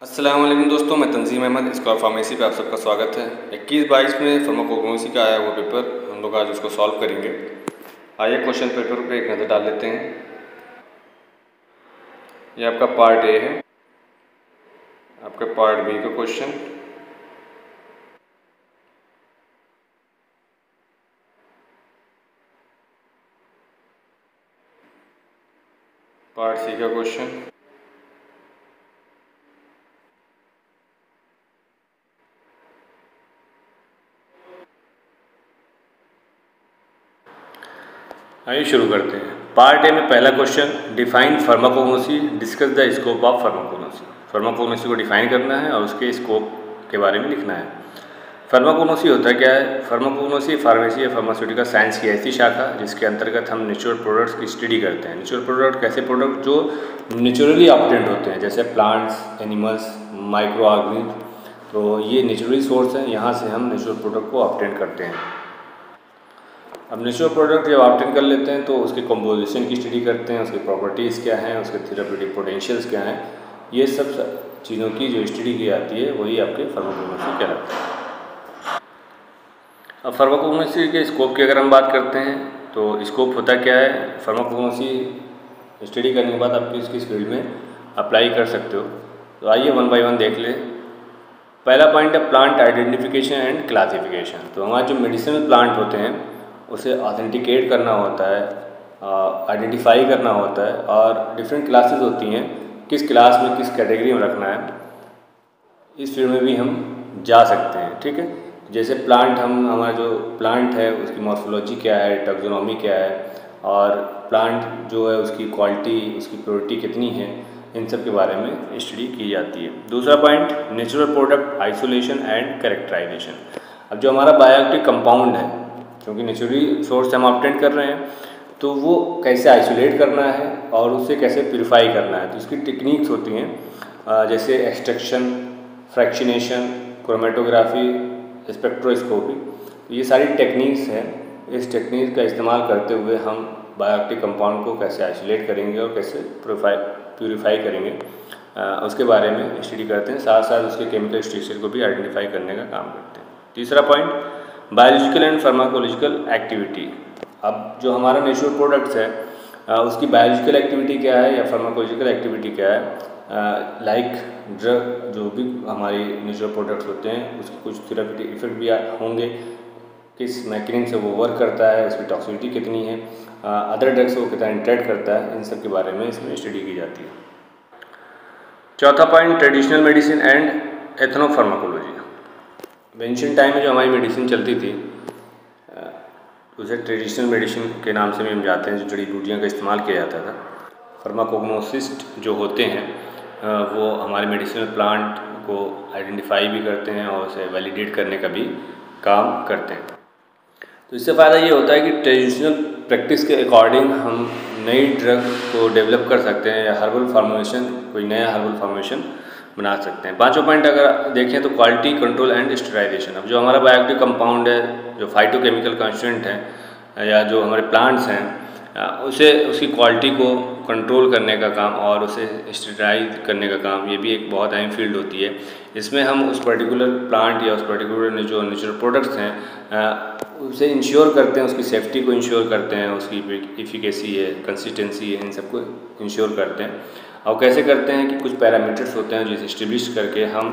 अस्सलाम वालेकुम दोस्तों, मैं तंजीम अहमद स्कॉलर फार्मेसी पे आप सबका स्वागत है। 21-22 में फार्माकोग्नोसी का आया हुआ पेपर, हम लोग आज उसको सॉल्व करेंगे। आइए क्वेश्चन पेपर पे एक नज़र डाल लेते हैं। ये आपका पार्ट ए है, आपका पार्ट बी का क्वेश्चन, पार्ट सी का क्वेश्चन, आइए शुरू करते हैं। पार्ट ए में पहला question, define pharmacognosy, discuss the scope of pharmacognosy. Pharmacognosy को डिफाइन करना है और उसके स्कोप के बारे में लिखना है। फार्माकोग्नोसी होता क्या है? फार्माकोग्नोसी फार्मेसी या फार्मास्यूटिकल साइंस की ऐसी शाखा जिसके अंतर्गत हम नेचुरल प्रोडक्ट्स की स्टडी करते हैं। नेचुरल प्रोडक्ट कैसे प्रोडक्ट जो नेचुरली ऑब्टेन्ड होते हैं, जैसे प्लांट्स, एनिमल्स, माइक्रो ऑर्गेनिज्म, तो ये नेचुरली सोर्स हैं, यहाँ से हम नेचुरल प्रोडक्ट को ऑब्टेन करते हैं। अब नेचुरल प्रोडक्ट जब ऑब्टेन कर लेते हैं तो उसके कंपोजिशन की स्टडी करते हैं, उसकी प्रॉपर्टीज़ क्या हैं, उसके थेरेप्यूटिक पोटेंशियल्स क्या हैं, ये सब चीज़ों की जो स्टडी की जाती है वही आपके फार्माकोग्नोसी कहलाता है। अब फार्माकोग्नोसी के स्कोप की अगर हम बात करते हैं तो स्कोप होता क्या है? फार्माकोग्नोसी स्टडी करने के बाद आप किस फील्ड में अप्लाई कर सकते हो, तो आइए वन बाय वन देख लें। पहला पॉइंट है प्लांट आइडेंटिफिकेशन एंड क्लासिफिकेशन। तो हमारे जो मेडिसिनल प्लांट होते हैं उसे ऑथेंटिकेट करना होता है, आइडेंटिफाई करना होता है, और डिफरेंट क्लासेस होती हैं, किस क्लास में किस कैटेगरी में रखना है, इस फील्ड में भी हम जा सकते हैं। ठीक है, जैसे प्लांट, हमारा जो प्लांट है उसकी मॉर्फोलॉजी क्या है, टैक्सोनॉमी क्या है, और प्लांट जो है उसकी क्वालिटी, उसकी प्योरिटी कितनी है, इन सब के बारे में स्टडी की जाती है। दूसरा point, natural product isolation and characterisation. अब जो हमारा बायोएक्टिव कंपाउंड है, क्योंकि नेचुरली सोर्स हम ऑब्टेन कर रहे हैं, तो वो कैसे आइसोलेट करना है और उसे कैसे प्यूरिफाई करना है, तो इसकी टेक्निक्स होती हैं, जैसे एक्सट्रैक्शन, फ्रैक्शनेशन, क्रोमेटोग्राफी, स्पेक्ट्रोस्कोपी। ये सारी टेक्निक्स हैं। इस टेक्निक का इस्तेमाल करते हुए हम बायोएक्टिव कंपाउंड को कैसे आइसोलेट करेंगे और कैसे प्यूरिफाई करेंगे, उसके बारे में स्टडी करते हैं। साथ साथ उसके केमिकल स्ट्रक्चर को भी आइडेंटिफाई करने का काम करते हैं। तीसरा point, biological and pharmacological activity. अब जो हमारा नेचुरल प्रोडक्ट्स है उसकी बायोलॉजिकल एक्टिविटी क्या है या फार्माकोलॉजिकल एक्टिविटी क्या है, लाइक ड्रग, जो भी हमारी नेचुरल प्रोडक्ट्स होते हैं उसके कुछ थेरेप्यूटिक इफेक्ट भी होंगे, किस मैकेनिज्म से वो वर्क करता है, उसकी टॉक्सिसिटी कितनी है, अदर ड्रग्स को कितना इंटरेक्ट करता है, इन सब के बारे में इसमें स्टडी की जाती है। चौथा point, traditional medicine and ethnopharmacology. Ancient time में जो हमारी मेडिसिन चलती थी उसे ट्रेडिशनल मेडिसिन के नाम से भी हम जाते हैं, जो जड़ी बूटियों का इस्तेमाल किया जाता था। फार्माकोग्नोसिस्ट जो होते हैं वो हमारे मेडिसिनल प्लांट को आइडेंटिफाई भी करते हैं और उसे वैलिडेट करने का भी काम करते हैं। तो इससे फ़ायदा ये होता है कि ट्रेडिशनल प्रैक्टिस के अकॉर्डिंग हम नई ड्रग को डेवलप कर सकते हैं या हर्बल फार्मेशन, कोई नया हर्बल फार्मेशन बना सकते हैं। पांचों पॉइंट अगर देखें तो क्वालिटी कंट्रोल एंड स्टेराइजेशन। अब जो हमारा बायोएक्टिव कंपाउंड है, जो फाइटोकेमिकल कॉन्स्टिट्यूएंट हैं या जो हमारे प्लांट्स हैं, उसे उसकी क्वालिटी को कंट्रोल करने का काम और उसे स्टेराइज करने का काम, ये भी एक बहुत अहम फील्ड होती है। इसमें हम उस पर्टिकुलर प्लांट या उस पर्टिकुलर जो नेचुरल प्रोडक्ट्स हैं उसे इंश्योर करते हैं, उसकी सेफ्टी को इंश्योर करते हैं, उसकी इफिकेसी है, कंसिस्टेंसी है, इन सबको इंश्योर करते हैं। और कैसे करते हैं कि कुछ पैरामीटर्स होते हैं जिसे इस्टेब्लिश करके हम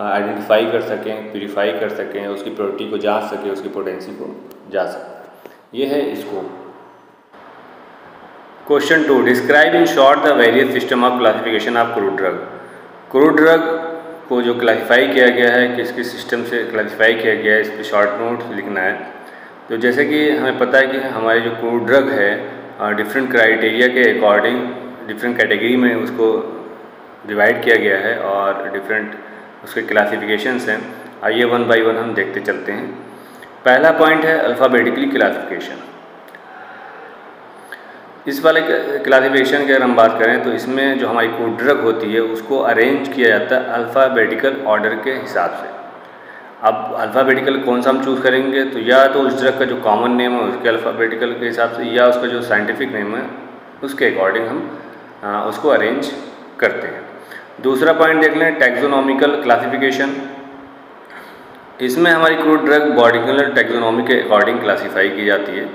आइडेंटिफाई कर सकें, प्यूरिफाई कर सकें, उसकी प्योरिटी को जांच सकें, उसकी पोटेंसी को जांच सकें। ये है इसको। Question 2, describe in short the various system of classification of crude drug. Crude drug को जो क्लासीफाई किया गया है, किस किस सिस्टम से क्लासीफाई किया गया है, इस पर शॉर्ट नोट लिखना है। तो जैसे कि हमें पता है कि हमारी जो क्रूड ड्रग है डिफरेंट क्राइटेरिया के अकॉर्डिंग डिफरेंट कैटेगरी में उसको डिवाइड किया गया है और डिफरेंट उसके क्लासिफिकेशंस हैं। आइए वन बाय वन हम देखते चलते हैं। पहला पॉइंट है अल्फ़ाबेटिकली क्लासिफिकेशन। इस वाले क्लासिफिकेशन की अगर हम बात करें तो इसमें जो हमारी क्रूड ड्रग होती है उसको अरेंज किया जाता है अल्फ़ाबेटिकल ऑर्डर के हिसाब से। अब अल्फ़ाबेटिकल कौन सा हम चूज़ करेंगे, तो या तो उस ड्रग का जो कॉमन नेम है उसके अल्फ़ाबेटिकल के हिसाब से, या उसका जो साइंटिफिक नेम है उसके अकॉर्डिंग हम उसको अरेंज करते हैं। दूसरा पॉइंट देख लें, टैक्सोनॉमिकल क्लासिफिकेशन। इसमें हमारी क्रूड ड्रग मॉलिक्यूलर टैक्सोनॉमी के अकॉर्डिंग क्लासीफाई की जाती है।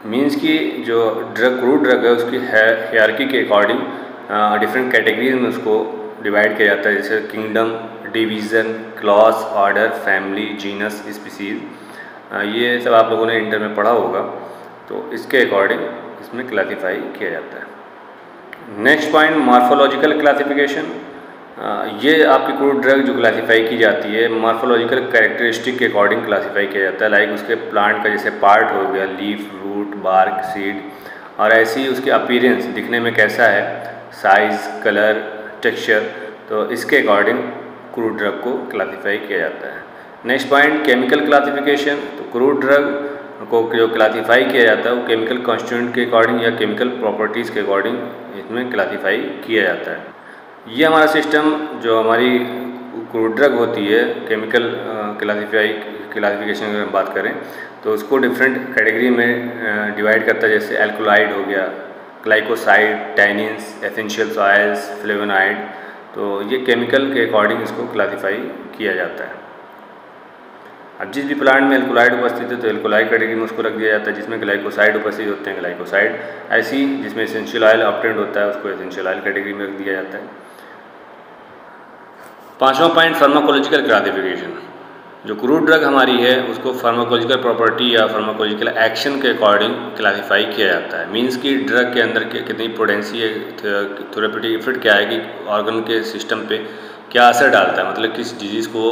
मींस कि जो क्रूड ड्रग है उसकी हायरार्की के अकॉर्डिंग डिफरेंट कैटेगरीज में उसको डिवाइड किया जाता है, जैसे kingdom, division, class, order, family, genus, species. ये सब आप लोगों ने इंटर में पढ़ा होगा, तो इसके अकॉर्डिंग इसमें क्लासीफाई किया जाता है। Next point, morphological classification. ये आपकी क्रूड ड्रग जो क्लासीफाई की जाती है मॉर्फोलॉजिकल कैरेक्टरिस्टिक के अकॉर्डिंग क्लासीफाई किया जाता है। लाइक उसके प्लांट का जैसे पार्ट हो गया, लीफ, रूट, बार्क, सीड, और ऐसी उसकी अपीयरेंस दिखने में कैसा है, साइज़, कलर, टेक्सचर, तो इसके अकॉर्डिंग क्रूड ड्रग को क्लासीफाई किया जाता है। Next point, chemical classification. तो क्रूड ड्रग को जो क्लासीफाई किया जाता है वो केमिकल कॉन्स्टिट्यूएंट के अकॉर्डिंग या केमिकल प्रॉपर्टीज़ के अकॉर्डिंग इसमें क्लासीफाई किया जाता है। ये हमारा सिस्टम जो हमारी क्रूड ड्रग होती है केमिकल क्लासिफिकेशन अगर हम बात करें तो उसको डिफरेंट कैटेगरी में डिवाइड करता है, जैसे एल्कोलाइड हो गया, glycoside, tannins, essential oils, flavonoid. तो ये केमिकल के अकॉर्डिंग इसको क्लासीफाई किया जाता है। अब जिस भी प्लांट में एल्कोलाइड उपस्थित है तो एल्कोलाइड कैटेगरी में उसको रख दिया जाता है, जिसमें ग्लाइकोसाइड उपस्थित होते हैं ग्लाइकोसाइड, ऐसी जिसमें एसेंशियल ऑयल ऑब्टेंड होता है उसको एसेंशियल ऑयल कैटेगरी में रख दिया जाता है। पांचवा पॉइंट, फार्माकोलॉजिकल क्लासिफिकेशन। जो क्रूड ड्रग हमारी है उसको फार्माकोलॉजिकल प्रॉपर्टी या फार्माकोलॉजिकल एक्शन के अकॉर्डिंग क्लासीफाई किया जाता है। मींस कि ड्रग के अंदर के कितनी पोटेंसी है, थेरेप्यूटिक इफेक्ट क्या है कि ऑर्गन के सिस्टम पे क्या असर डालता है, मतलब किस डिजीज़ को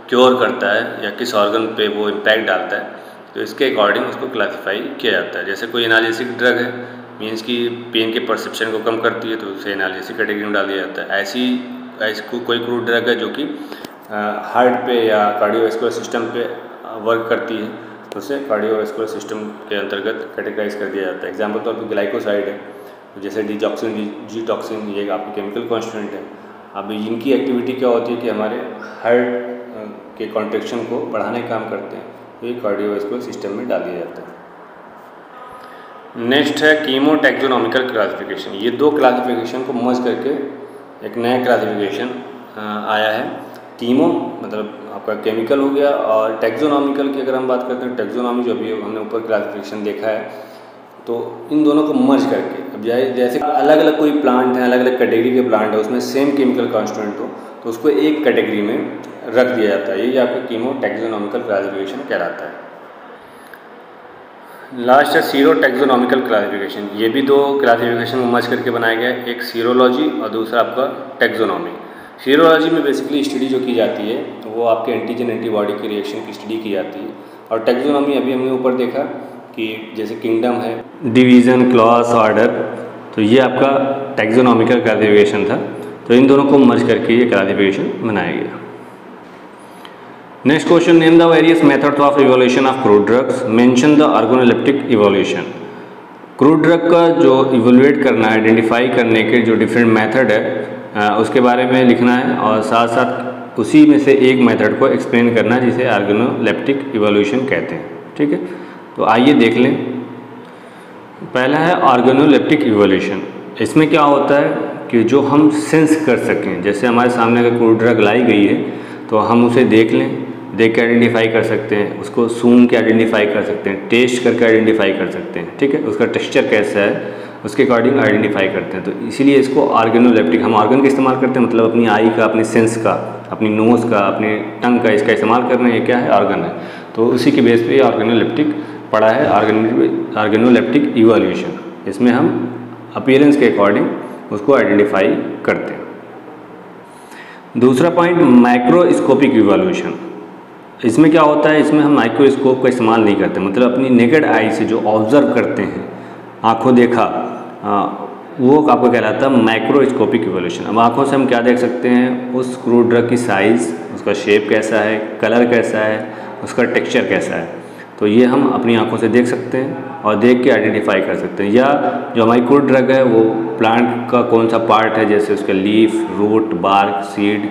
क्योर करता है या किस ऑर्गन पे वो इम्पैक्ट डालता है, तो इसके अकॉर्डिंग उसको क्लासीफाई किया जाता है। जैसे कोई एनाल्जेसिक ड्रग है, मींस कि पेन के परसेप्शन को कम करती है तो उसे एनाल्जेसिक कैटेगरी में डाल दिया जाता है। ऐसी कोई क्रूड ड्रग है जो कि हार्ट पे या कार्डियोवैस्कुलर सिस्टम पे वर्क करती है तो उसे कार्डियोवैस्कुलर सिस्टम के अंतर्गत कैटेगराइज कर दिया जाता है। एग्जाम्पल तौर पर ग्लाइकोसाइड है, जैसे जीटॉक्सिन, ये आपकी केमिकल कॉन्स्टिट्यूएंट है। अब इनकी एक्टिविटी क्या होती है कि हमारे हार्ट के कॉन्ट्रैक्शन को बढ़ाने का काम करते हैं, तो ये कार्डियोवैस्कुलर सिस्टम में डाल दिया जाता है। नेक्स्ट है कीमो टैक्सोनॉमिकल क्लासिफिकेशन। ये दो क्लासिफिकेशन को मर्ज करके एक नया क्लासिफिकेशन आया है। कीमो मतलब आपका केमिकल हो गया, और टैक्सोनॉमिकल की अगर हम बात करते हैं, टैक्सोनॉमी जो अभी हमने ऊपर क्लासिफिकेशन देखा है, तो इन दोनों को मर्ज करके, अब जैसे अलग अलग कोई प्लांट है, अलग अलग कैटेगरी के प्लांट है, उसमें सेम केमिकल कॉन्स्टिट्यूएंट हो तो उसको एक कैटेगरी में रख दिया जाता है। ये आपका कीमो टैक्सोनॉमिकल क्लासिफिकेशन कहलाता है। लास्ट है सीरो टैक्सोनॉमिकल क्लासिफिकेशन। ये भी दो क्लासिफिकेशन को मर्ज करके बनाया गया है, एक सीरोलॉजी और दूसरा आपका टैक्सोनॉमी। सीरोलॉजी में बेसिकली स्टडी जो की जाती है वो आपके एंटीजन एंटीबॉडी के रिएक्शन की स्टडी की जाती है, और टैक्सोनॉमी अभी हमने ऊपर देखा कि जैसे किंगडम है, डिवीज़न, क्लॉस, ऑर्डर, तो ये आपका टैक्सोनॉमिकल क्लासिफिकेशन था। तो इन दोनों को मर्ज करके ये क्लासिफिकेशन बनाया गया। Next question, name the various methods of evolution of crude drugs, mention the organoleptic evolution. Crude drug का जो इवोल्यूएट करना है, आइडेंटिफाई करने के जो डिफरेंट मेथड है उसके बारे में लिखना है, और साथ साथ उसी में से एक मेथड को एक्सप्लेन करना है जिसे ऑर्गेनोलेप्टिक इवोल्यूशन कहते हैं। ठीक है, तो आइए देख लें। पहला है ऑर्गेनोलेप्टिक इवोल्यूशन। इसमें क्या होता है कि जो हम सेंस कर सकें, जैसे हमारे सामने अगर क्रूड ड्रग लाई गई है तो हम उसे देख लें, देख के आइडेंटिफाई कर सकते हैं, उसको सूंघ के आइडेंटिफाई कर सकते हैं, टेस्ट करके आइडेंटिफाई कर सकते हैं। ठीक है, उसका टेक्सचर कैसा है उसके अकॉर्डिंग आइडेंटिफाई करते हैं। तो इसीलिए इसको ऑर्गेनोलेप्टिक, हम ऑर्गन का इस्तेमाल करते हैं, मतलब अपनी आई का, अपने सेंस का, अपनी नोज़ का, अपने टंग का, इसका इस्तेमाल कर रहे हैं। ये क्या है? ऑर्गन है। तो उसी के बेस पे ऑर्गेनोलेप्टिक पड़ा है, ऑर्गेनोलेप्टिक इवोल्यूशन। इसमें हम अपीयरेंस के अकॉर्डिंग उसको आइडेंटिफाई करते हैं। दूसरा पॉइंट, माइक्रोस्कोपिक इवोल्यूशन। इसमें क्या होता है, इसमें हम माइक्रोस्कोप का इस्तेमाल नहीं करते, मतलब अपनी नेकेड आई से जो ऑब्जर्व करते हैं, आँखों देखा, वो आपको कहलाता है माइक्रोस्कोपिक इवोल्यूशन। अब आँखों से हम क्या देख सकते हैं, उस क्रूड ड्रग की साइज़, उसका शेप कैसा है, कलर कैसा है, उसका टेक्सचर कैसा है, तो ये हम अपनी आँखों से देख सकते हैं और देख के आइडेंटिफाई कर सकते हैं। या जो हमारी क्रूड ड्रग है वो प्लांट का कौन सा पार्ट है, जैसे उसका leaf, root, bark, seed,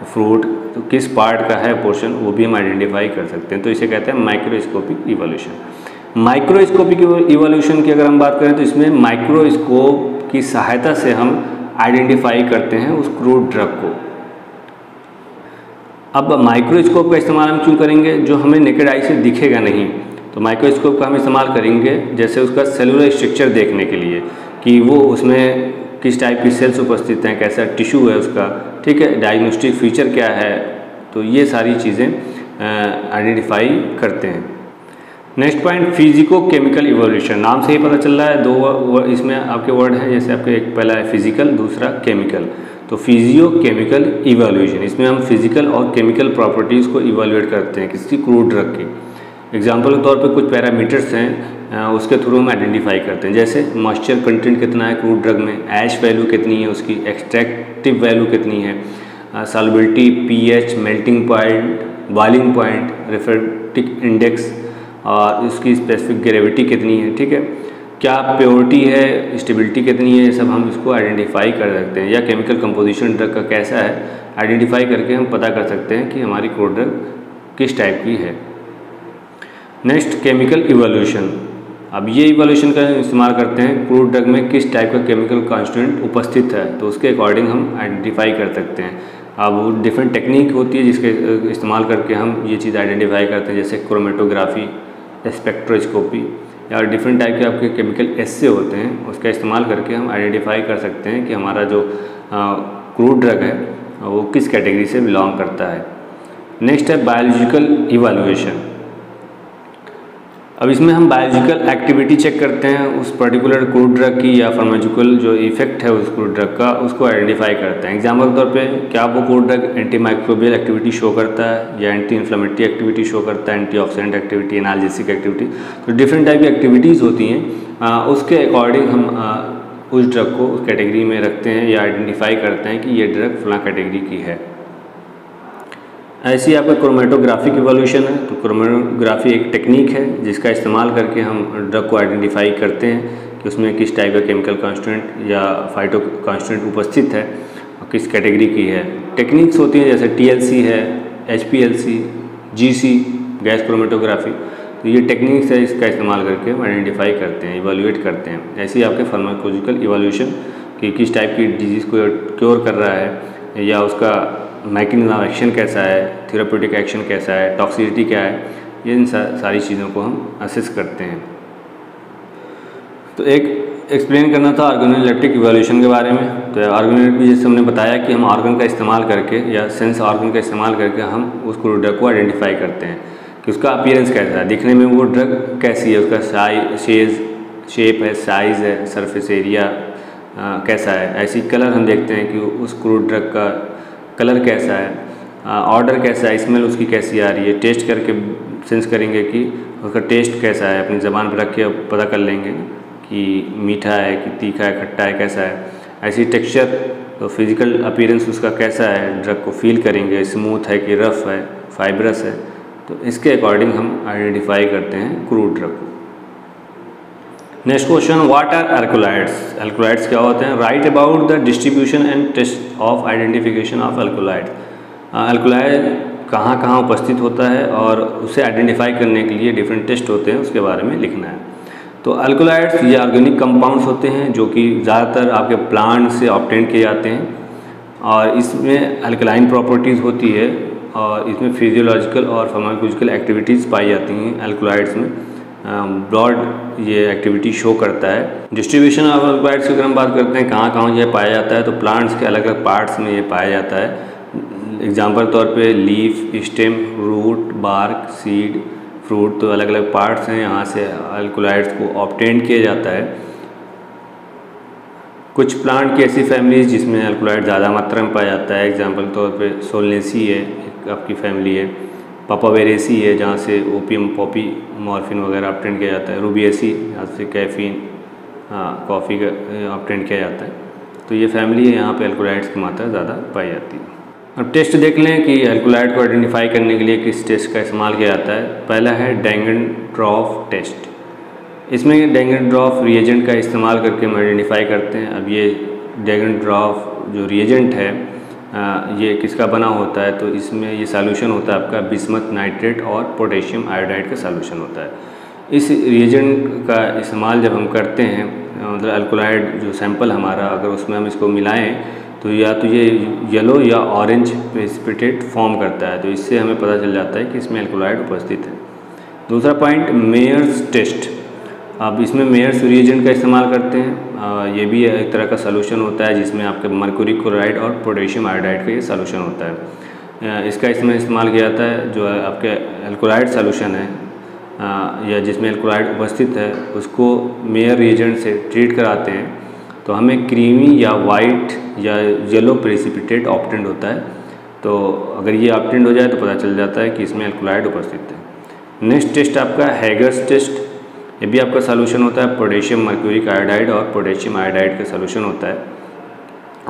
fruit, तो किस पार्ट का है पोर्शन, वो भी हम आइडेंटिफाई कर सकते हैं। तो इसे कहते हैं माइक्रोस्कोपिक इवोल्यूशन। माइक्रोस्कोपिक इवोल्यूशन की अगर हम बात करें तो इसमें माइक्रोस्कोप की सहायता से हम आइडेंटिफाई करते हैं उस क्रूड ड्रग को। अब माइक्रोस्कोप का इस्तेमाल हम क्यों करेंगे? जो हमें नेकेड आई से दिखेगा नहीं, तो माइक्रोस्कोप का हम इस्तेमाल करेंगे जैसे उसका सेलुलर स्ट्रक्चर देखने के लिए कि वो उसमें किस टाइप की सेल्स उपस्थित हैं, कैसा टिश्यू है उसका, ठीक है, डायग्नोस्टिक फीचर क्या है, तो ये सारी चीज़ें आइडेंटिफाई करते हैं। Next point, physico chemical evolution. नाम से ही पता चल रहा है, दो इसमें आपके वर्ड है, जैसे आपके एक पहला है फिजिकल, दूसरा केमिकल। तो फिजियो केमिकल इवोल्यूशन, इसमें हम फिजिकल और केमिकल प्रॉपर्टीज़ को इवोल्यूएट करते हैं किसी क्रूड ड्रग की। एग्जाम्पल के तौर पे कुछ पैरामीटर्स हैं, उसके थ्रू हम आइडेंटिफाई करते हैं, जैसे मॉइस्चर कंटेंट कितना है क्रूड ड्रग में, ऐश वैल्यू कितनी है उसकी, एक्सट्रैक्टिव वैल्यू कितनी है, solubility, pH, melting point, boiling point, refractive index और उसकी स्पेसिफिक ग्रेविटी कितनी है, ठीक है, क्या प्योरिटी है, स्टेबिलिटी कितनी है, ये सब हम इसको आइडेंटिफाई कर सकते हैं। या केमिकल कंपोजिशन ड्रग का कैसा है, आइडेंटिफाई करके हम पता कर सकते हैं कि हमारी क्रूड ड्रग किस टाइप की है। Next, chemical evolution. अब ये इवोल्यूशन का इस्तेमाल करते हैं क्रूड ड्रग में किस टाइप का केमिकल कॉन्स्टिट्यूएंट उपस्थित है, तो उसके अकॉर्डिंग हम आइडेंटिफाई कर सकते हैं। अब डिफरेंट टेक्निक होती है जिसके इस्तेमाल करके हम ये चीज़ आइडेंटिफाई करते हैं, जैसे क्रोमेटोग्राफी, स्पेक्ट्रोस्कोपी, या डिफरेंट टाइप के आपके केमिकल एस्से होते हैं, उसका इस्तेमाल करके हम आइडेंटिफाई कर सकते हैं कि हमारा जो क्रूड ड्रग है वो किस कैटेगरी से बिलोंग करता है। नेक्स्ट है बायोलॉजिकल इवैल्यूएशन। अब इसमें हम बायोलॉजिकल एक्टिविटी चेक करते हैं उस पर्टिकुलर क्रूड ड्रग की, या फार्मास्यूटिकल जो इफेक्ट है उस क्रूड ड्रग का, उसको आइडेंटिफाई करते हैं। एग्जाम्पल के तौर पे क्या वो crude drug anti microbial activity show करता है, या एंटी इन्फ्लेमेटरी एक्टिविटी शो करता है, एंटीऑक्सीडेंट एक्टिविटी, एनाल्जेसिक एक्टिविटी, तो डिफरेंट टाइप की एक्टिविटीज़ होती हैं, उसके अकॉर्डिंग हम उस ड्रग को उस कैटेगरी में रखते हैं या आइडेंटिफाई करते हैं कि ये ड्रग फलां कैटेगरी की है। ऐसी आपका क्रोमेटोग्राफिक इवोल्यूशन है, तो क्रोमेटोग्राफी एक टेक्निक है जिसका इस्तेमाल करके हम ड्रग को आइडेंटिफाई करते हैं कि उसमें किस टाइप का केमिकल कॉन्स्टिट्यूएंट या फाइटो कॉन्स्टिट्यूएंट उपस्थित है और किस कैटेगरी की है। टेक्निक्स होती हैं जैसे TLC है, HPLC, GC, गैस क्रोमेटोग्राफी, तो ये टेक्निक्स है, इसका इस्तेमाल करके हम आइडेंटिफाई करते हैं, इवैल्यूएट करते हैं। ऐसे ही आपके फार्माकोलॉजिकल इवोल्यूशन कि किस टाइप की डिजीज़ को क्योर कर रहा है, या उसका मैकेनिज्म ऑफ एक्शन कैसा है, थेराप्यूटिक एक्शन कैसा है, टॉक्सिसिटी क्या है, ये इन सारी चीज़ों को हम असेस करते हैं। तो एक एक्सप्लेन करना था ऑर्गेनोलेप्टिक इवोल्यूशन के बारे में। तो ऑर्गेनोलेप्टिक जैसे हमने बताया कि हम ऑर्गन का इस्तेमाल करके या सेंस ऑर्गन का इस्तेमाल करके हम उस क्रूड ड्रग को आइडेंटिफाई करते हैं कि उसका अपीयरेंस कैसा है, दिखने में वो ड्रग कैसी है, उसका शेप है, साइज़ है, सरफेस एरिया कैसा है। ऐसी कलर हम देखते हैं कि उस क्रूड ड्रग का कलर कैसा है, ऑर्डर कैसा है, स्मेल उसकी कैसी आ रही है, टेस्ट करके सेंस करेंगे कि उसका टेस्ट कैसा है, अपनी ज़बान पर रख के पता कर लेंगे कि मीठा है कि तीखा है, खट्टा है, कैसा है। ऐसी टेक्सचर, तो फिज़िकल अपीयरेंस उसका कैसा है, ड्रग को फील करेंगे, स्मूथ है कि रफ़ है, फाइब्रस है, तो इसके अकॉर्डिंग हम आइडेंटिफाई करते हैं क्रूड ड्रग को। Next question, what are alkaloids? Alkaloids क्या होते हैं? Write about the distribution and test of identification of alkaloid. Alkaloid कहाँ कहाँ उपस्थित होता है और उसे आइडेंटिफाई करने के लिए डिफरेंट टेस्ट होते हैं, उसके बारे में लिखना है। तो अल्कोलाइड्स ये ऑर्गेनिक कंपाउंड्स होते हैं जो कि ज़्यादातर आपके प्लांट से ऑब्टेन किए जाते हैं, और इसमें अल्कलाइन प्रॉपर्टीज़ होती है, और इसमें फिजियोलॉजिकल और फार्माकोलॉजिकल एक्टिविटीज़ पाई जाती हैं अल्कोलाइड्स में। ब्रॉड ये एक्टिविटी शो करता है। डिस्ट्रीब्यूशन ऑफ अल्कोलाइड्स की अगर हम बात करते हैं कहाँ कहाँ ये पाया जाता है, तो प्लांट्स के अलग अलग पार्ट्स में ये पाया जाता है। एग्जांपल तौर पे leaf, stem, root, bark, seed, fruit, तो अलग अलग पार्ट्स हैं, यहाँ से अल्कोलाइड्स को ऑब्टेन किया जाता है। कुछ प्लांट की ऐसी फैमिलीज जिसमें अल्कोलाइड ज़्यादा मात्रा में पाया जाता है। एग्जांपल तौर पे सोलनेसी है, एक आपकी फैमिली है। पापावेरेसी है जहाँ से ओपियम, पॉपी, मॉर्फिन वगैरह ऑब्टेन किया जाता है। रूबिएसी जहाँ से कैफीन, कॉफ़ी का ऑब्टेन किया जाता है। तो ये फैमिली है, यहाँ पे अल्कोलाइड्स की मात्रा ज़्यादा पाई जाती है। अब टेस्ट देख लें कि अल्कोलाइड को आइडेंटिफाई करने के लिए किस टेस्ट का इस्तेमाल किया जाता है। पहला है डेंगन-ड्रॉफ टेस्ट। इसमें डेंगन-ड्रॉफ रिएजेंट का इस्तेमाल करके हम आइडेंटिफाई करते हैं। अब ये डेंगन-ड्रॉफ जो रिएजेंट है ये किसका बना होता है, तो इसमें ये सॉल्यूशन होता है आपका बिस्मथ नाइट्रेट और पोटेशियम आयोडाइड का सॉल्यूशन होता है। इस रिएजेंट का इस्तेमाल जब हम करते हैं, मतलब अल्कोलाइड जो सैंपल हमारा अगर उसमें हम इसको मिलाएं तो या तो ये येलो या ऑरेंज प्रेसिपिटेट फॉर्म करता है, तो इससे हमें पता चल जाता है कि इसमें अल्कोलाइड उपस्थित है। दूसरा पॉइंट मेयर्स टेस्ट। अब इसमें मेयर्स रिएजेंट का इस्तेमाल करते हैं। ये भी एक तरह का सॉल्यूशन होता है जिसमें आपके मर्क्यूरी क्लोराइड और पोटेशियम आयोडाइड का ये सॉल्यूशन होता है। इसका इसमें इस्तेमाल किया जाता है जो आपके अल्कोलाइड सॉल्यूशन है या जिसमें अल्कोलाइड उपस्थित है उसको मेयर रिएजेंट से ट्रीट कराते हैं तो हमें क्रीमी या वाइट या येलो प्रेसिपिटेट ऑब्टेंड होता है। तो अगर ये ऑब्टेंड हो जाए तो पता चल जाता है कि इसमें अल्कोलाइड उपस्थित है। नेक्स्ट टेस्ट आपका हैगर्स टेस्ट। ये भी आपका सॉल्यूशन होता है पोटेशियम मर्क्यूरिक आयोडाइड और पोटेशियम आयोडाइड का सॉल्यूशन होता है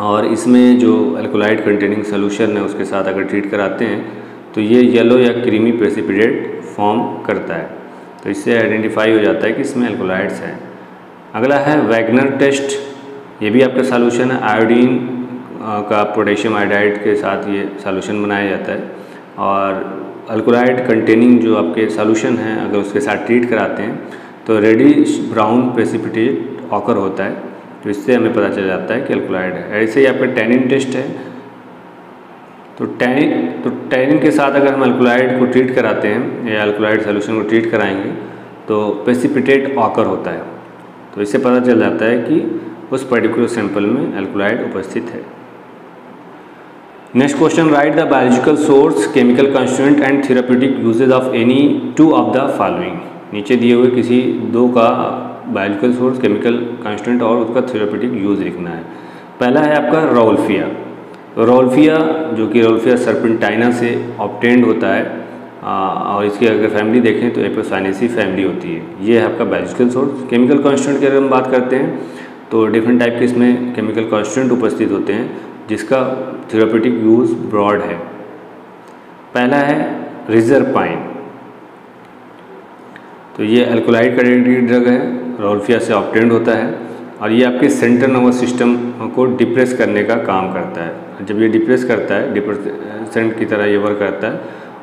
और इसमें जो अल्कोलाइड कंटेनिंग सॉल्यूशन है उसके साथ अगर ट्रीट कराते हैं तो ये येलो या क्रीमी प्रेसिपिटेट फॉर्म करता है। तो इससे आइडेंटिफाई हो जाता है कि इसमें अल्कोलाइड्स हैं। अगला है वैगनर टेस्ट। ये भी आपका सॉल्यूशन है आयोडीन का पोटेशियम आयोडाइड के साथ ये सॉल्यूशन बनाया जाता है और अल्कोलाइड कंटेनिंग जो आपके सॉल्यूशन हैं अगर उसके साथ ट्रीट कराते हैं तो रेडिश ब्राउन प्रेसिपिटेट ऑकर होता है। तो इससे हमें पता चल जाता है कि अल्कोलाइड है। ऐसे ही आपका टैनिन टेस्ट है। तो टैनिन के साथ अगर हम अल्कोलाइड को ट्रीट कराते हैं या अल्कोलाइड सॉल्यूशन को ट्रीट कराएंगे तो प्रेसिपिटेट ऑकर होता है। तो इससे पता चल जाता है कि उस पर्टिकुलर सैंपल में अल्कोलाइड उपस्थित है। Next question, write the biological source, chemical constituent and therapeutic uses of any two of the following. नीचे दिए हुए किसी दो का बायोलॉजिकल सोर्स, केमिकल कंस्टिट्यूएंट और उसका थेराप्यूटिक यूज लिखना है। पहला है आपका रॉल्फिया। रॉल्फिया जो कि रॉल्फिया सर्पेंटाइना से ऑब्टेंड होता है और इसकी अगर फैमिली देखें तो एपोसाइनेसी फैमिली होती है। ये है आपका बायोलॉजिकल सोर्स। केमिकल कंस्टिट्यूएंट की अगर हम बात करते हैं तो डिफरेंट टाइप के इसमें केमिकल कंस्टिट्यूएंट उपस्थित होते हैं जिसका थेराप्यूटिक यूज़ ब्रॉड है। पहला है रिजरपाइन। तो ये अल्कोलाइड कैटेगरी ड्रग है, रॉल्फिया से ऑब्टेंड होता है और ये आपके सेंट्रल नर्वस सिस्टम को डिप्रेस करने का काम करता है। जब ये डिप्रेस करता है, डिप्रेसेंट की तरह ये वर्क करता है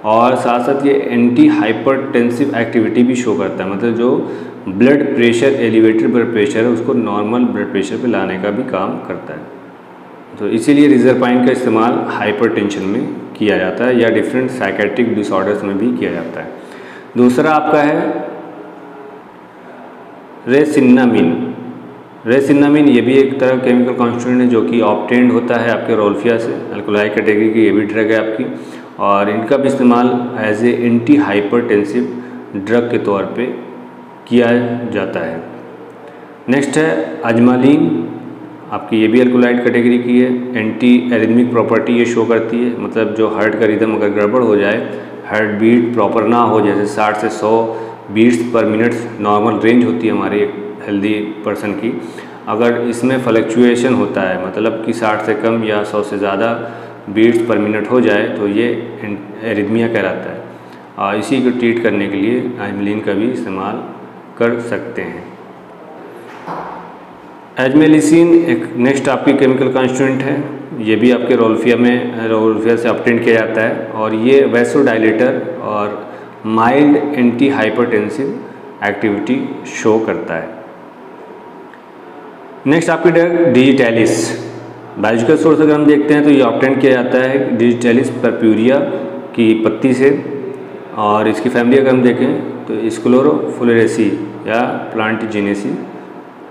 और साथ साथ ये एंटी हाइपरटेंसिव एक्टिविटी भी शो करता है। मतलब जो blood pressure, elevated blood pressure है उसको नॉर्मल ब्लड प्रेशर पे लाने का भी काम करता है। तो इसीलिए रिजरपाइन का इस्तेमाल हाइपरटेंशन में किया जाता है या डिफरेंट साइकेट्रिक डिसऑर्डर्स में भी किया जाता है। दूसरा आपका है रेसिनामिन। रेसिनामिन ये भी एक तरह केमिकल कॉन्स्टिट्यूएंट है जो कि ऑब्टेंड होता है आपके रॉल्फिया से। अल्कोलाइड कैटेगरी की ये भी ड्रग है आपकी और इनका भी इस्तेमाल as a anti hypertensive drug के तौर पे किया जाता है। नेक्स्ट है अजमालिन। आपकी ये भी अल्कोलाइड कैटेगरी की है। एंटी एरिथमिक प्रॉपर्टी ये शो करती है। मतलब जो हार्ट का रिदम अगर गड़बड़ हो जाए, हार्ट बीट प्रॉपर ना हो, जैसे 60 से 100 बीट्स पर मिनट नॉर्मल रेंज होती है हमारे हेल्दी पर्सन की, अगर इसमें फ्लक्चुएशन होता है मतलब कि 60 से कम या 100 से ज़्यादा बीट्स पर मिनट हो जाए तो ये एरिथमिया कहलाता है और इसी को ट्रीट करने के लिए अजमालिन का भी इस्तेमाल कर सकते हैं। एजमेलिसिन एक नेक्स्ट आपकी केमिकल कॉन्स्टिट्यूएंट है। ये भी आपके रॉल्फिया से ऑब्टेंड किया जाता है और ये वैसोडाइलेटर और mild anti hypertensive activity show करता है। नेक्स्ट आपकी ड्रग डिजिटैलिस। बायोलॉजिकल सोर्स अगर हम देखते हैं तो ये ऑब्टेंड किया जाता है डिजिटैलिस परप्यूरिया की पत्ती से और इसकी फैमिली अगर हम देखें तो स्क्लेरोफुलोरेसी या प्लांटिजिनेसी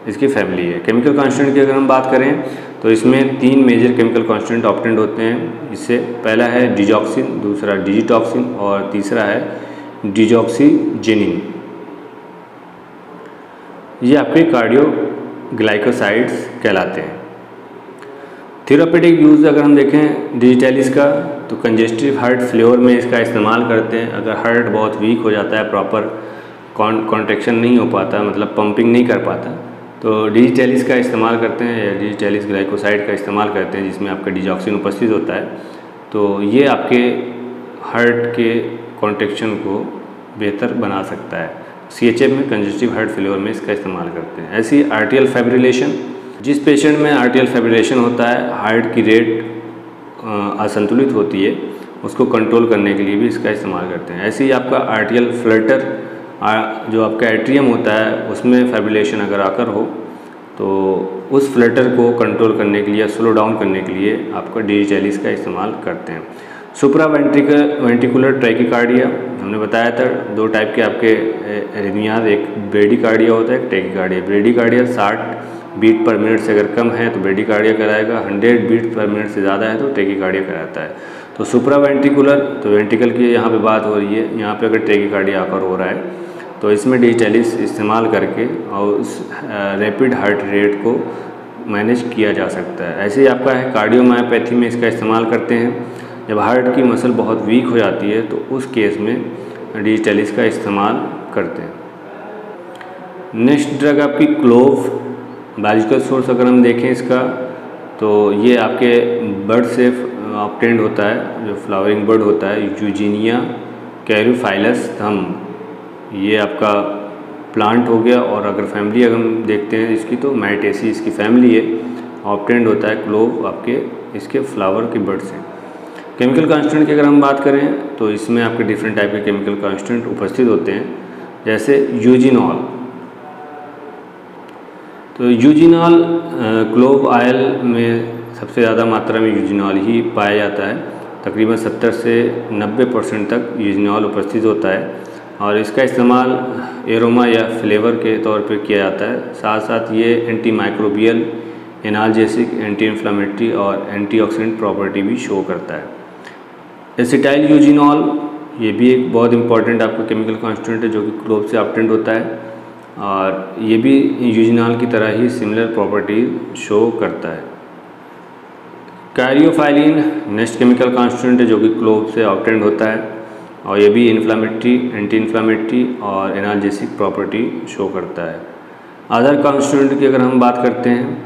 इसकी फैमिली है। केमिकल कॉन्स्टिट्यूएंट की अगर हम बात करें तो इसमें 3 मेजर केमिकल कॉन्स्टिट्यूएंट ऑब्टेंड होते हैं। इससे पहला है डिजॉक्सिन, दूसरा डिजिटॉक्सिन और तीसरा है डिजॉक्सीजेनिन। ये आपके कार्डियोग्लाइकोसाइड्स कहलाते हैं। थेरापेटिक यूज़ अगर हम देखें डिजिटैलिस का तो कंजेस्टिव हार्ट फ्लेवर में इसका इस्तेमाल करते हैं। अगर हार्ट बहुत वीक हो जाता है, प्रॉपर कॉन्ट्रैक्शन नहीं हो पाता, मतलब पंपिंग नहीं कर पाता, तो डिजिटैलिस का इस्तेमाल करते हैं या डिजिटैलिस ग्लाइकोसाइड का इस्तेमाल करते हैं जिसमें आपका डिजॉक्सिन उपस्थित होता है। तो ये आपके हार्ट के कॉन्ट्रैक्शन को बेहतर बना सकता है। CHF में कंजेस्टिव हार्ट फेलियर में इसका इस्तेमाल करते हैं। ऐसी आर्टियल फाइब्रिलेशन, जिस पेशेंट में आर्टियल फाइब्रिलेशन होता है, हार्ट की रेट असंतुलित होती है, उसको कंट्रोल करने के लिए भी इसका इस्तेमाल करते हैं। ऐसे ही आपका आर्टियल फ्लटर जो आपका एट्रियम होता है उसमें फाइब्रिलेशन अगर आकर हो तो उस फ्लटर को कंट्रोल करने के लिए, स्लो डाउन करने के लिए आपका डिजिटैलिस का इस्तेमाल करते हैं। सुप्रा वेंट्रिकुलर ट्रैकीकार्डिया हमने बताया था, 2 टाइप के आपके एरिमियाज, एक ब्रेडीकार्डिया होता है, एक टैकीकार्डिया। ब्रेडीकार्डिया 60 बीट पर मिनट से अगर कम है तो ब्रेडीकार्डिया कराएगा, 100 बीट पर मिनट से ज़्यादा है तो टैकीकार्डिया कराता है। तो सुप्रा वेंट्रिकुलर, तो वेंट्रिकल की यहाँ पे बात हो रही है, यहाँ पे अगर टैकीकार्डिया आकर हो रहा है तो इसमें डिजिटैलिस इस्तेमाल करके और उस रैपिड हार्ट रेट को मैनेज किया जा सकता है। ऐसे ही आपका है कार्डियोमायोपैथी में इसका इस्तेमाल करते हैं, जब हार्ट की मसल बहुत वीक हो जाती है तो उस केस में डिजिटैलिस का इस्तेमाल करते हैं। नेक्स्ट ड्रग आपकी क्लोव, बायोलॉजिकल सोर्स अगर हम देखें इसका तो ये आपके बर्ड से ऑब्टेन्ड होता है, जो फ्लावरिंग बर्ड होता है, यूजीनिया कैरियोफाइलस थम, ये आपका प्लांट हो गया। और अगर फैमिली अगर हम देखते हैं इसकी तो मैटेसी इसकी फैमिली है, ऑब्टेन्ड होता है क्लोव आपके इसके फ्लावर के बर्ड से। केमिकल कांस्टेंट की अगर हम बात करें तो इसमें आपके डिफरेंट टाइप के केमिकल कांस्टेंट उपस्थित होते हैं, जैसे यूजिनॉल। तो यूजिनॉल क्लोव ऑयल में सबसे ज़्यादा मात्रा में यूजिनॉल ही पाया जाता है, तकरीबन 70 से 90% तक यूजिनॉल उपस्थित होता है और इसका इस्तेमाल एरोमा या फ्लेवर के तौर पे किया जाता है। साथ साथ ये anti microbial, analgesic, anti inflammatory और एंटीऑक्सीडेंट प्रॉपर्टी भी शो करता है। एसिटाइल यूजिनॉल, ये भी एक बहुत इंपॉर्टेंट आपका केमिकल कांस्टेंट है जो कि क्लोव से ऑब्टेन्ड होता है और ये भी यूजिनॉल की तरह ही सिमिलर प्रॉपर्टी शो करता है। कैरियोफाइलिन नेक्स्ट केमिकल कांस्टेंट है जो कि क्लोव से ऑब्टेन्ड होता है और ये भी इन्फ्लामेटरी, एंटी इन्फ्लामेटरी और एनाल्जेसिक प्रॉपर्टी शो करता है। अदर कांस्टेंट की अगर हम बात करते हैं,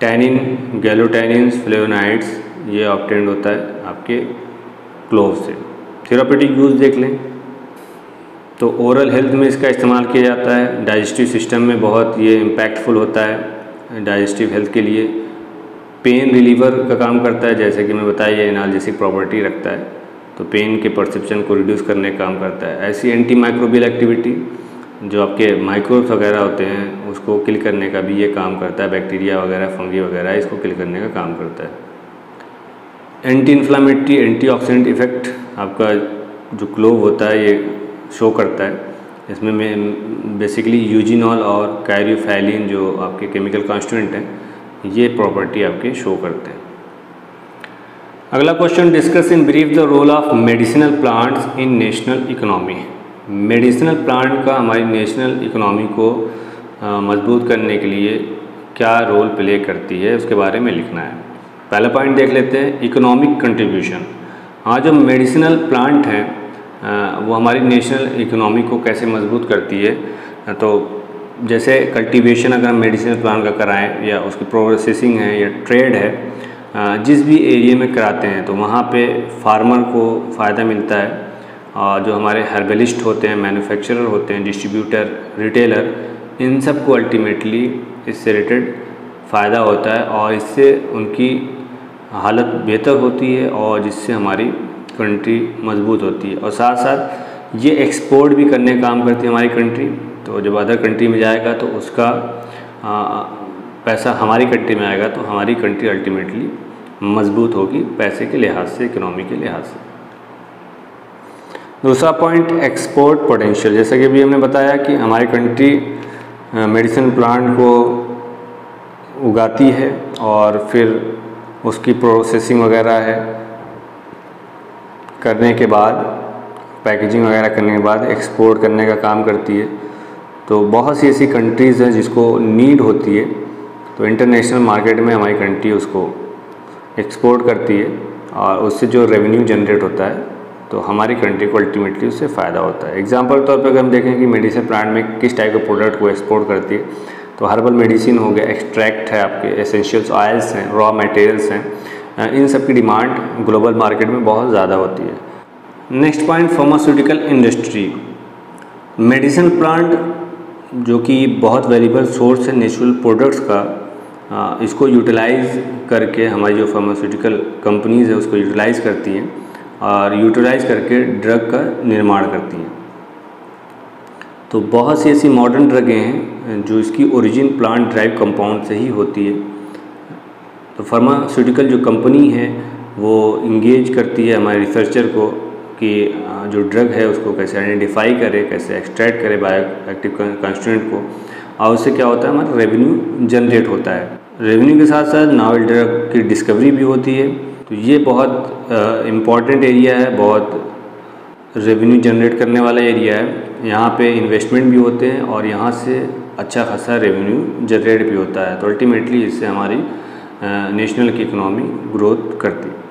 टैनिन, गैलोटैनिन्स, फ्लेवोनाइड्स, ये ऑब्टेन्ड होता है आपके क्लोव से। थेरापेटिक यूज़ देख लें तो ओरल हेल्थ में इसका इस्तेमाल किया जाता है, डाइजेस्टिव सिस्टम में बहुत ये इम्पैक्टफुल होता है डाइजेस्टिव हेल्थ के लिए। पेन रिलीवर का काम करता है, जैसे कि मैं बताया ये एनाल्जेसिक प्रॉपर्टी रखता है तो पेन के परसेप्शन को रिड्यूस करने का काम करता है। ऐसी एंटी माइक्रोबियल एक्टिविटी जो आपके माइक्रोब्स वगैरह होते हैं उसको किल करने का भी ये काम करता है, बैक्टीरिया वगैरह, फंगी वगैरह, इसको किल करने का काम करता है। एंटी इन्फ्लामेटरी, एंटीऑक्सीडेंट इफेक्ट आपका जो क्लोव होता है ये शो करता है। इसमें मैं बेसिकली यूजिनॉल और कैरियोफाइलिन जो आपके केमिकल कांस्टेंट हैं ये प्रॉपर्टी आपके शो करते हैं। अगला question, discuss in brief the role of medicinal plants in national economy. Medicinal plant का हमारी नेशनल इकोनॉमी को मजबूत करने के लिए क्या रोल प्ले करती है उसके बारे में लिखना है। पहला पॉइंट देख लेते हैं, इकोनॉमिक कंट्रीब्यूशन। हाँ, जो मेडिसिनल प्लांट हैं वो हमारी नेशनल इकोनॉमी को कैसे मजबूत करती है, तो जैसे कल्टीवेशन अगर हम मेडिसिनल प्लांट का कराएं या उसकी प्रोसेसिंग है या ट्रेड है, जिस भी एरिया में कराते हैं तो वहाँ पे फार्मर को फ़ायदा मिलता है और जो हमारे हर्बलिस्ट होते हैं, मैन्युफैक्चरर होते हैं, डिस्ट्रीब्यूटर, रिटेलर, इन सब को अल्टीमेटली इससे रिलेटेड फ़ायदा होता है और इससे उनकी हालत बेहतर होती है और जिससे हमारी कंट्री मजबूत होती है। और साथ साथ ये एक्सपोर्ट भी करने का काम करती है हमारी कंट्री, तो जब अदर कंट्री में जाएगा तो उसका पैसा हमारी कंट्री में आएगा तो हमारी कंट्री अल्टीमेटली मजबूत होगी पैसे के लिहाज से, इकोनॉमी के लिहाज से। दूसरा पॉइंट, एक्सपोर्ट पोटेंशियल। जैसा कि अभी हमने बताया कि हमारी कंट्री मेडिसिन प्लांट को उगाती है और फिर उसकी प्रोसेसिंग वगैरह है करने के बाद, पैकेजिंग वगैरह करने के बाद एक्सपोर्ट करने का काम करती है। तो बहुत सी ऐसी कंट्रीज़ हैं जिसको नीड होती है, तो इंटरनेशनल मार्केट में हमारी कंट्री उसको एक्सपोर्ट करती है और उससे जो रेवेन्यू जनरेट होता है तो हमारी कंट्री को अल्टीमेटली उससे फ़ायदा होता है। एग्जांपल तौर पर अगर हम देखें कि मेडिसिन प्लांट में किस टाइप के प्रोडक्ट को एक्सपोर्ट करती है, तो हर्बल मेडिसिन हो गया, एक्सट्रैक्ट है, आपके एसेंशियल्स ऑयल्स हैं, रॉ मटेरियल्स हैं, इन सब की डिमांड ग्लोबल मार्केट में बहुत ज़्यादा होती है। Next point, pharmaceutical industry. Medicine plant जो कि बहुत वैल्यूबल सोर्स है नेचुरल प्रोडक्ट्स का, इसको यूटिलाइज़ करके हमारी जो फार्मास्यूटिकल कंपनीज़ है उसको यूटिलाइज़ करती हैं और यूटिलाइज़ करके ड्रग का निर्माण करती हैं। तो बहुत सी ऐसी मॉडर्न ड्रगें हैं जो इसकी ओरिजिन प्लांट ड्राइव कंपाउंड से ही होती है। तो फार्मास्यूटिकल जो कंपनी है वो इंगेज करती है हमारे रिसर्चर को कि जो ड्रग है उसको कैसे आइडेंटिफाई करे, कैसे एक्सट्रैक्ट करे बायोएक्टिव कंस्टिट्यूएंट को, और उससे क्या होता है हमारा रेवेन्यू जनरेट होता है। रेवेन्यू के साथ साथ नॉवेल ड्रग की डिस्कवरी भी होती है। तो ये बहुत इम्पॉर्टेंट एरिया है, बहुत रेवेन्यू जनरेट करने वाला एरिया है। यहाँ पे इन्वेस्टमेंट भी होते हैं और यहाँ से अच्छा खासा रेवेन्यू जनरेट भी होता है। तो अल्टीमेटली इससे हमारी नेशनल की इकोनॉमी ग्रोथ करती है।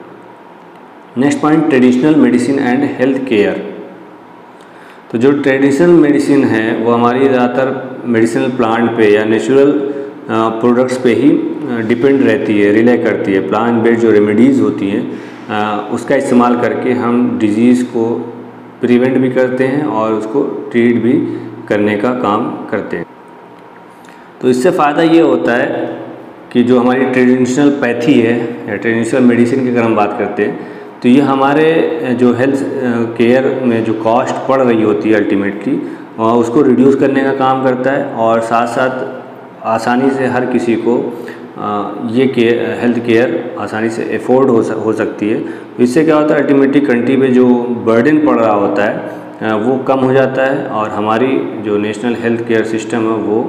Next point, traditional medicine and health care. तो जो ट्रेडिशनल मेडिसिन है वो हमारी ज़्यादातर मेडिसिनल प्लांट पे या नेचुरल प्रोडक्ट्स पे ही डिपेंड रहती है, रिले करती है। प्लांट बेस्ड जो रेमेडीज़ होती हैं उसका इस्तेमाल करके हम डिजीज़ को प्रिवेंट भी करते हैं और उसको ट्रीट भी करने का काम करते हैं। तो इससे फ़ायदा ये होता है कि जो हमारी ट्रेडिशनल पैथी है या ट्रेडिशनल मेडिसिन की अगर हम बात करते हैं तो ये हमारे जो हेल्थ केयर में जो कॉस्ट पड़ रही होती है अल्टीमेटली उसको रिड्यूस करने का काम करता है, और साथ साथ आसानी से हर किसी को ये हेल्थ केयर आसानी से एफोर्ड हो सकती है। तो इससे क्या होता है अल्टीमेटली कंट्री पे जो बर्डन पड़ रहा होता है वो कम हो जाता है और हमारी जो नेशनल हेल्थ केयर सिस्टम है वो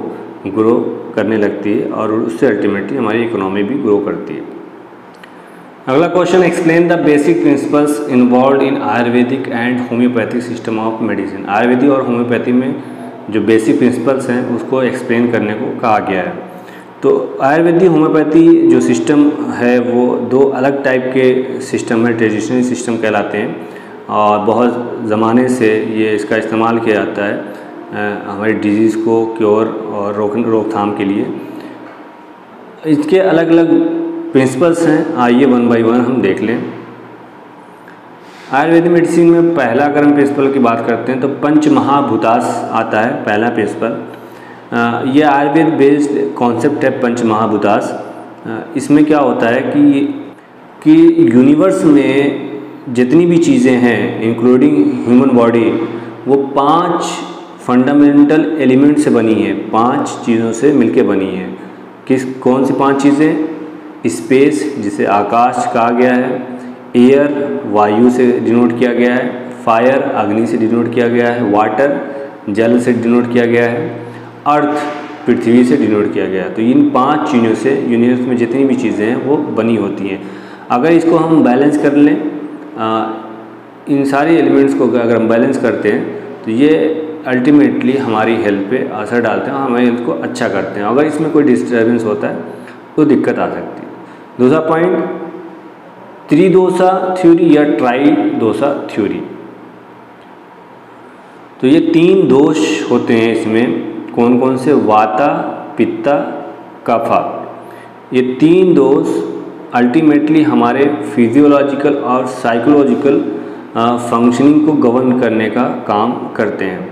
ग्रो करने लगती है और उससे अल्टीमेटली हमारी इकोनॉमी भी ग्रो करती है। अगला question, explain the basic principles involve in Ayurvedic and homeopathic system of medicine. Ayurvedic और होम्योपैथी में जो बेसिक प्रिंसिपल्स हैं उसको एक्सप्लेन करने को कहा गया है। तो आयुर्वेदिक होम्योपैथी जो सिस्टम है वो दो अलग टाइप के सिस्टम है, ट्रेडिशनल सिस्टम कहलाते हैं और बहुत ज़माने से ये इसका इस्तेमाल किया जाता है हमारी डिजीज़ को क्योर और रोकथाम के लिए। इसके अलग अलग प्रिंसिपल्स हैं, आइए वन बाय वन हम देख लें। आयुर्वेदिक मेडिसिन में पहला अगर हम प्रिंसिपल की बात करते हैं तो पंच महाभूतास आता है पहला प्रिंसिपल। ये आयुर्वेद बेस्ड कॉन्सेप्ट है पंच महाभूतास। इसमें क्या होता है कि यूनिवर्स में जितनी भी चीज़ें हैं इंक्लूडिंग ह्यूमन बॉडी वो 5 फंडामेंटल एलिमेंट से बनी है, 5 चीज़ों से मिलके बनी है। कौन सी 5 चीज़ें? स्पेस जिसे आकाश कहा गया है, एयर वायु से डिनोट किया गया है, फायर अग्नि से डिनोट किया गया है, वाटर जल से डिनोट किया गया है, अर्थ पृथ्वी से डिनोट किया गया है। तो इन 5 चीज़ों से यूनिवर्स में जितनी भी चीज़ें हैं वो बनी होती हैं। अगर इसको हम बैलेंस कर लें, इन सारे एलिमेंट्स को अगर हम बैलेंस करते हैं तो ये अल्टीमेटली हमारी हेल्थ पे असर डालते हैं और हमारी हेल्थ को अच्छा करते हैं। अगर इसमें कोई डिस्टर्बेंस होता है तो दिक्कत आ सकती है। दूसरा पॉइंट, त्रिदोषा थ्योरी या ट्राई दोषा थ्योरी। तो ये 3 दोष होते हैं इसमें, कौन कौन से? वाता, पित्ता, कफा। ये 3 दोष अल्टीमेटली हमारे फिजियोलॉजिकल और साइकोलॉजिकल फंक्शनिंग को गवर्न करने का काम करते हैं।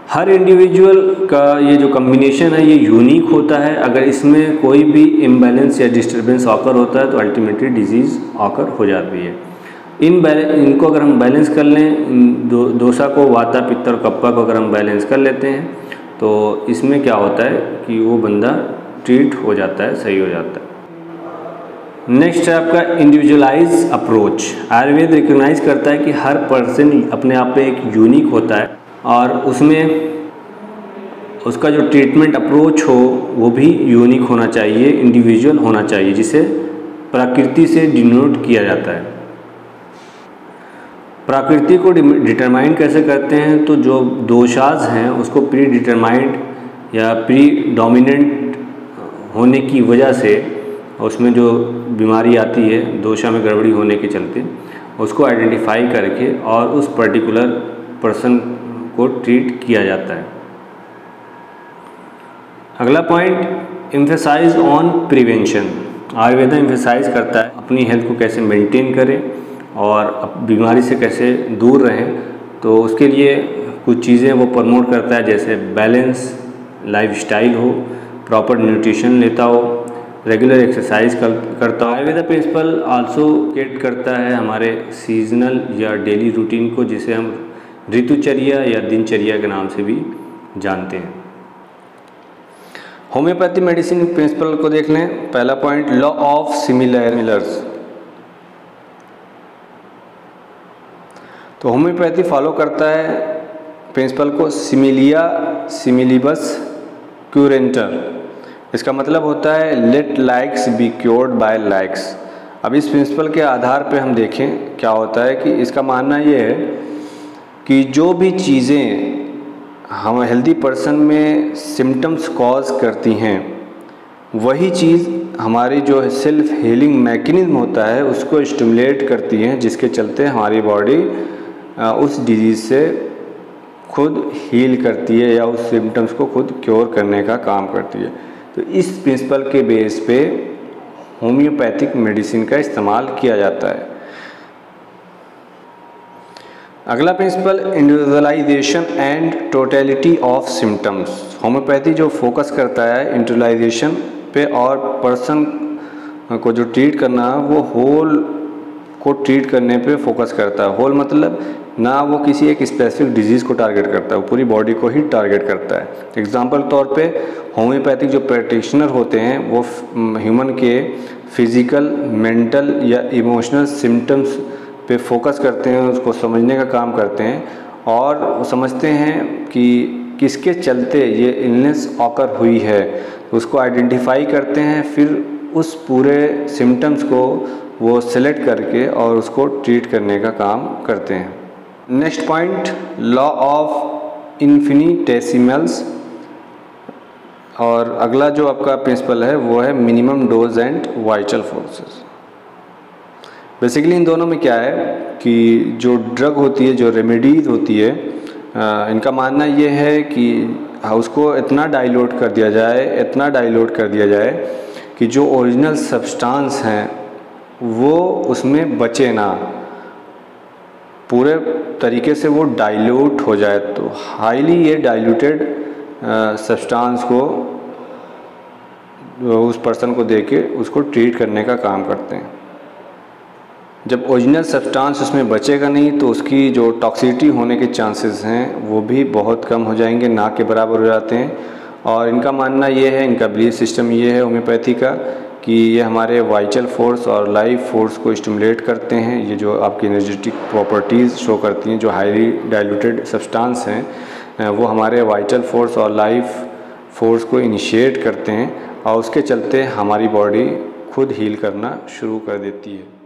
हर इंडिविजुअल का ये जो कम्बिनेशन है ये यूनिक होता है। अगर इसमें कोई भी इम्बैलेंस या डिस्टर्बेंस ऑकर होता है तो अल्टीमेटली डिजीज़ ऑकर हो जाती है। इनको अगर हम बैलेंस कर लें, दोषा को, वाता, पित्त और कप्पा को अगर हम बैलेंस कर लेते हैं तो इसमें क्या होता है कि वो बंदा ट्रीट हो जाता है, सही हो जाता है। नेक्स्ट है आपका इंडिविजुअलाइज अप्रोच। आयुर्वेद रिकॉग्नाइज करता है कि हर पर्सन अपने आप में एक यूनिक होता है और उसमें उसका जो ट्रीटमेंट अप्रोच हो वो भी यूनिक होना चाहिए, इंडिविजुअल होना चाहिए, जिसे प्रकृति से डिनोट किया जाता है। प्रकृति को डिटरमाइन कैसे करते हैं? तो जो दोषाज हैं उसको प्री डिटरमाइंड या प्री डोमिनेंट होने की वजह से उसमें जो बीमारी आती है दोषा में गड़बड़ी होने के चलते उसको आइडेंटिफाई करके और उस पर्टिकुलर पर्सन को ट्रीट किया जाता है। अगला point, emphasise on prevention. Ayurveda emphasise करता है अपनी हेल्थ को कैसे मेंटेन करें और बीमारी से कैसे दूर रहें। तो उसके लिए कुछ चीज़ें वो प्रमोट करता है, जैसे बैलेंस लाइफस्टाइल हो, प्रॉपर न्यूट्रिशन लेता हो, रेगुलर एक्सरसाइज करता हो। आयुर्वेद प्रिंसिपल आल्सो गेट करता है हमारे सीजनल या डेली रूटीन को, जिसे हम ऋतुचर्या या दिनचर्या के नाम से भी जानते हैं। होम्योपैथी मेडिसिन प्रिंसिपल को देख लें। पहला पॉइंट, लॉ ऑफ सिमिलर्स। तो होम्योपैथी फॉलो करता है प्रिंसिपल को सिमिलिया सिमिलिबस क्यूरेंटर। इसका मतलब होता है let likes be cured by likes. अब इस प्रिंसिपल के आधार पे हम देखें क्या होता है कि इसका मानना ये है कि जो भी चीज़ें हम हेल्दी पर्सन में सिम्टम्स कॉज करती हैं, वही चीज़ हमारी जो सेल्फ हीलिंग मैकेनिज्म होता है उसको स्टिमुलेट करती हैं, जिसके चलते हमारी बॉडी उस डिजीज़ से खुद हील करती है या उस सिम्टम्स को खुद क्योर करने का काम करती है। तो इस प्रिंसिपल के बेस पे होम्योपैथिक मेडिसिन का इस्तेमाल किया जाता है। अगला principle, individualisation and totality of symptoms. Homeopathy जो फोकस करता है इंडिविजुअलाइजेशन पे और पर्सन को जो ट्रीट करना है वो होल को ट्रीट करने पे फोकस करता है। होल मतलब ना वो किसी एक स्पेसिफिक डिजीज़ को टारगेट करता है, वो पूरी बॉडी को ही टारगेट करता है। एग्जांपल तौर पे होम्योपैथिक जो प्रैक्टिशनर होते हैं वो ह्यूमन के फिज़िकल, मेंटल या इमोशनल सिम्टम्स पे फोकस करते हैं, उसको समझने का काम करते हैं और वो समझते हैं कि किसके चलते ये इलनेस ऑकर हुई है, उसको आइडेंटिफाई करते हैं, फिर उस पूरे सिम्टम्स को वो सेलेक्ट करके और उसको ट्रीट करने का काम करते हैं। Next point, law of infinitesimals. और अगला जो आपका प्रिंसिपल है वो है minimum dose and vital forces. Basically इन दोनों में क्या है कि जो ड्रग होती है, जो रेमेडीज़ होती है, इनका मानना ये है कि उसको इतना डाइल्यूट कर दिया जाए, इतना डाइल्यूट कर दिया जाए कि जो ओरिजिनल सब्सटेंस हैं वो उसमें बचे ना, पूरे तरीके से वो डाइल्यूट हो जाए। तो हाईली ये डाइल्यूटेड सब्सटेंस को उस पर्सन को देके उसको ट्रीट करने का काम करते हैं। जब ओरिजिनल सब्सटेंस उसमें बचेगा नहीं तो उसकी जो टॉक्सिसिटी होने के चांसेस हैं वो भी बहुत कम हो जाएंगे, ना के बराबर हो जाते हैं। और इनका मानना ये है, इनका बिलीफ सिस्टम ये है होम्योपैथी का कि ये हमारे वाइटल फोर्स और लाइफ फोर्स को स्टिमुलेट करते हैं। ये जो आपकी एनर्जेटिक प्रॉपर्टीज़ शो करती हैं, जो हाईली डाइल्यूटेड सब्सटेंस हैं, वो हमारे वाइटल फोर्स और लाइफ फोर्स को इनिशिएट करते हैं और उसके चलते हमारी बॉडी खुद हील करना शुरू कर देती है।